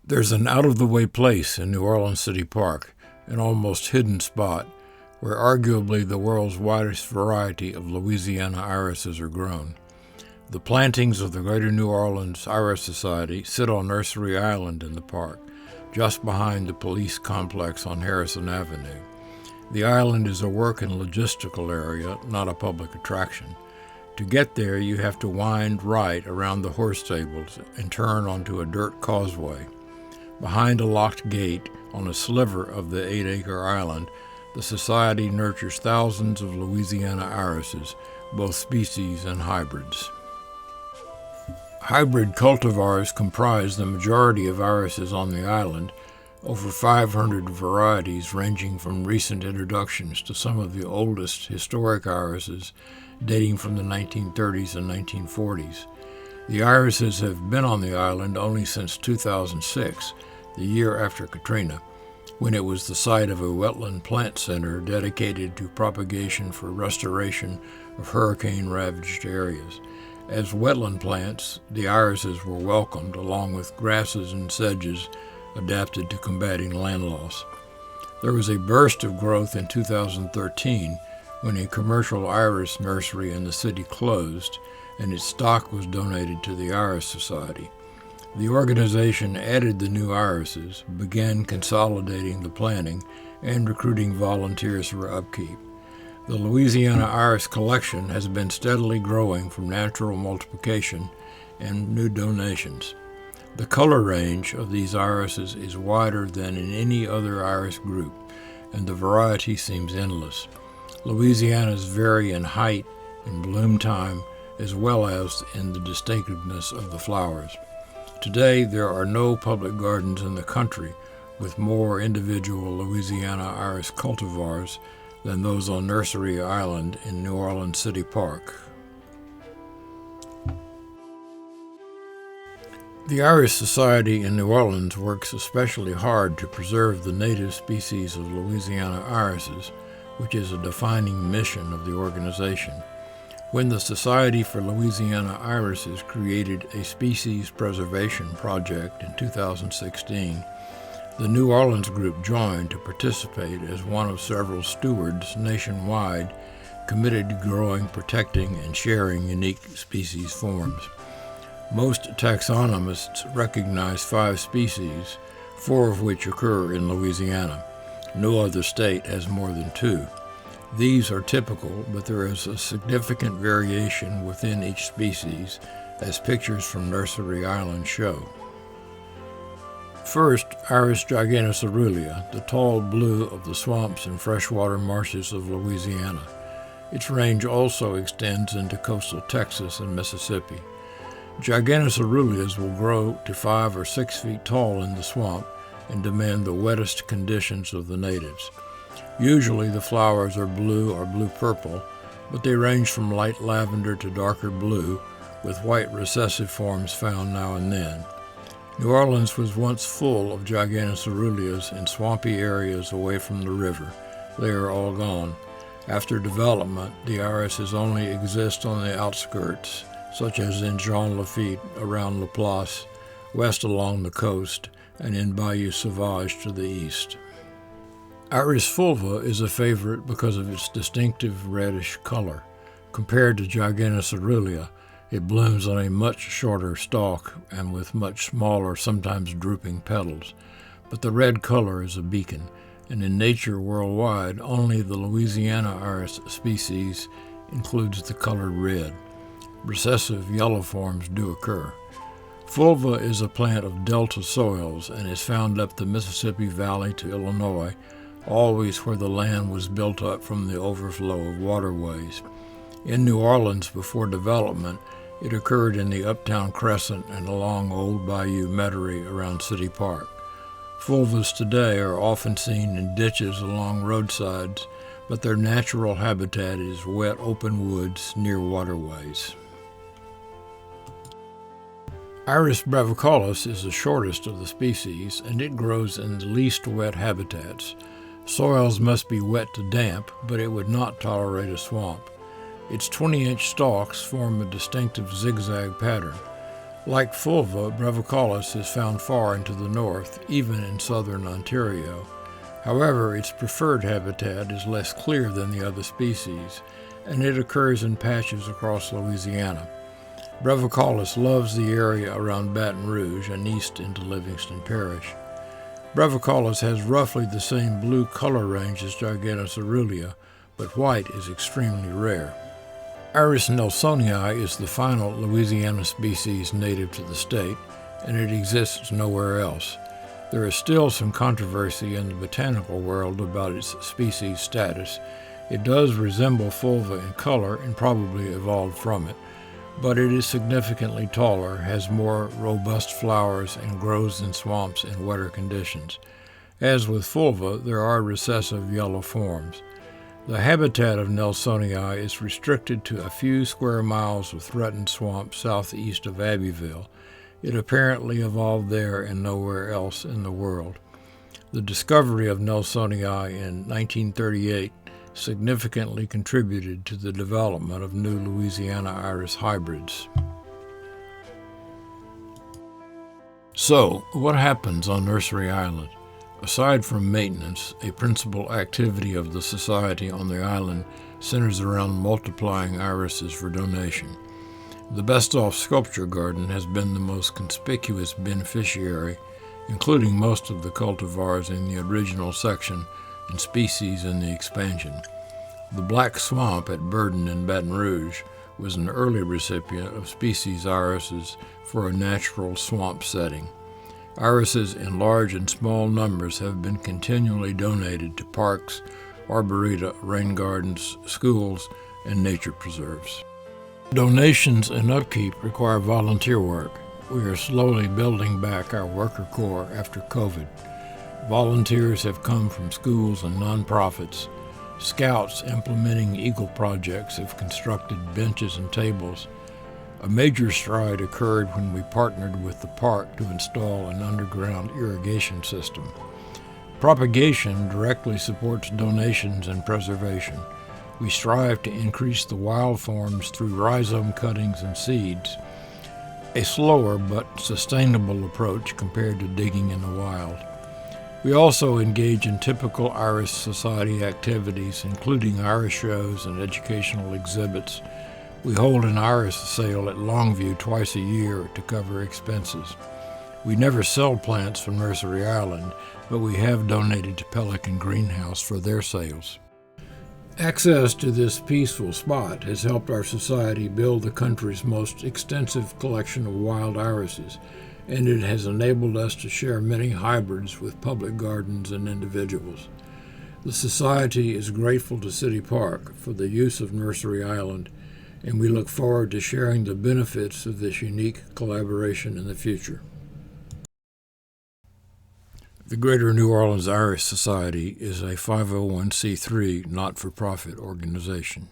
There's an out-of-the-way place in New Orleans City Park, an almost hidden spot, where arguably the world's widest variety of Louisiana irises are grown. The plantings of the Greater New Orleans Iris Society sit on Nursery Island in the park, just behind the police complex on Harrison Avenue. The island is a work and logistical area, not a public attraction. To get there, you have to wind right around the horse stables and turn onto a dirt causeway. Behind a locked gate on a sliver of the 8-acre island, the Society nurtures thousands of Louisiana irises, both species and hybrids. Hybrid cultivars comprise the majority of irises on the island, over 500 varieties ranging from recent introductions to some of the oldest historic irises dating from the 1930s and 1940s. The irises have been on the island only since 2006, the year after Katrina, when it was the site of a wetland plant center dedicated to propagation for restoration of hurricane-ravaged areas. As wetland plants, the irises were welcomed along with grasses and sedges adapted to combating land loss. There was a burst of growth in 2013 when a commercial iris nursery in the city closed and its stock was donated to the Iris Society. The organization added the new irises, began consolidating the planting, and recruiting volunteers for upkeep. The Louisiana Iris collection has been steadily growing from natural multiplication and new donations. The color range of these irises is wider than in any other iris group, and the variety seems endless. Louisianas vary in height, in bloom time, as well as in the distinctiveness of the flowers. Today, there are no public gardens in the country with more individual Louisiana iris cultivars than those on Nursery Island in New Orleans City Park. The Iris Society in New Orleans works especially hard to preserve the native species of Louisiana irises, which is a defining mission of the organization. When the Society for Louisiana Irises created a species preservation project in 2016, the New Orleans group joined to participate as one of several stewards nationwide committed to growing, protecting, and sharing unique species forms. Most taxonomists recognize 5 species, 4 of which occur in Louisiana. No other state has more than 2. These are typical, but there is a significant variation within each species, as pictures from Nursery Island show. First, Iris gigantecerulea, the tall blue of the swamps and freshwater marshes of Louisiana. Its range also extends into coastal Texas and Mississippi. Gigantecerulea will grow to 5 or 6 feet tall in the swamp and demand the wettest conditions of the natives. Usually the flowers are blue or blue-purple, but they range from light lavender to darker blue, with white recessive forms found now and then. New Orleans was once full of gigantecerulea in swampy areas away from the river. They are all gone. After development, the irises only exist on the outskirts, such as in Jean Lafitte around La Place, west along the coast, and in Bayou Sauvage to the east. Iris fulva is a favorite because of its distinctive reddish color. Compared to gigantecerulea, it blooms on a much shorter stalk and with much smaller, sometimes drooping petals. But the red color is a beacon, and in nature worldwide, only the Louisiana iris species includes the color red. Recessive yellow forms do occur. Fulva is a plant of delta soils and is found up the Mississippi Valley to Illinois, always where the land was built up from the overflow of waterways. In New Orleans before development, it occurred in the Uptown Crescent and along Old Bayou Metairie around City Park. Fulvas today are often seen in ditches along roadsides, but their natural habitat is wet open woods near waterways. Iris bravocollis is the shortest of the species, and it grows in the least wet habitats. Soils must be wet to damp, but it would not tolerate a swamp. Its 20-inch stalks form a distinctive zigzag pattern. Like fulva, brevicollis is found far into the north, even in southern Ontario. However, its preferred habitat is less clear than the other species, and it occurs in patches across Louisiana. Brevicollis loves the area around Baton Rouge and east into Livingston Parish. Brevicollis has roughly the same blue color range as Gigantus Aurelia, but white is extremely rare. Iris nelsonii is the final Louisiana species native to the state, and it exists nowhere else. There is still some controversy in the botanical world about its species status. It does resemble fulva in color and probably evolved from it, but it is significantly taller, has more robust flowers, and grows in swamps in wetter conditions. As with fulva, there are recessive yellow forms. The habitat of Nelsonii is restricted to a few square miles of threatened swamp southeast of Abbeville. It apparently evolved there and nowhere else in the world. The discovery of Nelsonii in 1938 significantly contributed to the development of new Louisiana iris hybrids. So, what happens on Nursery Island? Aside from maintenance, a principal activity of the Society on the island centers around multiplying irises for donation. The Best-Off Sculpture Garden has been the most conspicuous beneficiary, including most of the cultivars in the original section and species in the expansion. The Black Swamp at Burden in Baton Rouge was an early recipient of species irises for a natural swamp setting. Irises in large and small numbers have been continually donated to parks, arboreta, rain gardens, schools, and nature preserves. Donations and upkeep require volunteer work. We are slowly building back our worker corps after COVID. Volunteers have come from schools and nonprofits. Scouts implementing Eagle projects have constructed benches and tables. A major stride occurred when we partnered with the park to install an underground irrigation system. Propagation directly supports donations and preservation. We strive to increase the wild forms through rhizome cuttings and seeds, a slower but sustainable approach compared to digging in the wild. We also engage in typical Iris Society activities, including iris shows and educational exhibits. We hold an iris sale at Longview twice a year to cover expenses. We never sell plants from Nursery Island, but we have donated to Pelican Greenhouse for their sales. Access to this peaceful spot has helped our society build the country's most extensive collection of wild irises, and it has enabled us to share many hybrids with public gardens and individuals. The Society is grateful to City Park for the use of Nursery Island, and we look forward to sharing the benefits of this unique collaboration in the future. The Greater New Orleans Iris Society is a 501c3 not-for-profit organization.